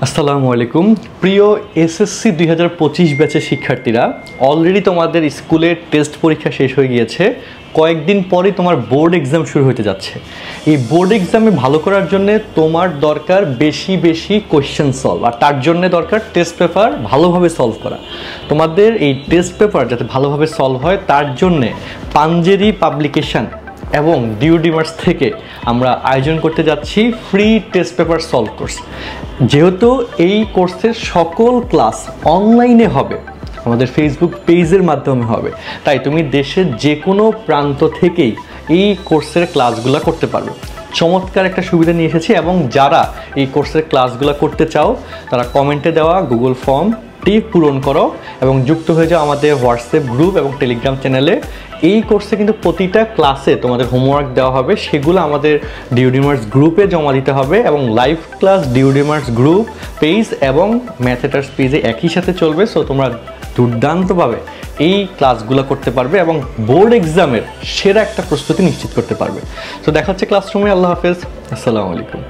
আসসালামু আলাইকুম প্রিয় এসএসসি 2025 ব্যাচের শিক্ষার্থীরা, অলরেডি তোমাদের স্কুলের টেস্ট পরীক্ষা শেষ হয়ে গিয়েছে। কয়েকদিন পরেই তোমার বোর্ড এক্সাম শুরু হতে যাচ্ছে। এই বোর্ড এক্সামে ভালো করার জন্য তোমার দরকার বেশি কোয়েশ্চেন সলভ, আর তার জন্য দরকার টেস্ট পেপার ভালোভাবে সলভ করা। তোমাদের এই টেস্ট পেপার যাতে ভালোভাবে সলভ হয় তার জন্যে পাঞ্জেরি পাবলিকেশন এবং ডিউডিমার্স থেকে আমরা আয়োজন করতে যাচ্ছি free test paper solve course. যেহেতু এই কোর্সের সকল ক্লাস অনলাইনে হবে, আমাদের ফেসবুক পেজের মাধ্যমে হবে, তাই তুমি দেশের যে কোনো প্রান্ত থেকেই এই কোর্সের ক্লাসগুলো করতে পারবে। চমৎকার একটা সুবিধা নিয়ে এসেছি, এবং যারা এই কোর্সের ক্লাসগুলো করতে চাও তারা কমেন্টে দেওয়া গুগল ফর্মটি পূরণ করো এবং যুক্ত হয়ে যাও আমাদের হোয়াটসঅ্যাপ গ্রুপ এবং টেলিগ্রাম চ্যানেলে। এই কোর্সে কিন্তু প্রতিটা ক্লাসে তোমাদের হোমওয়ার্ক দেওয়া হবে, সেগুলো আমাদের ডিউডিমার্স গ্রুপে জমা দিতে হবে, এবং লাইভ ক্লাস ডিউডিমার্স গ্রুপ পেজ এবং ম্যাথেটার্স পেজে একই সাথে চলবে। সো তোমরা দুর্দান্তভাবে এই ক্লাসগুলো করতে পারবে এবং বোর্ড এক্সামের সেরা একটা প্রস্তুতি নিশ্চিত করতে পারবে। তো দেখা হচ্ছে ক্লাসরুমে। আল্লাহ হাফেজ, আসসালামু আলাইকুম।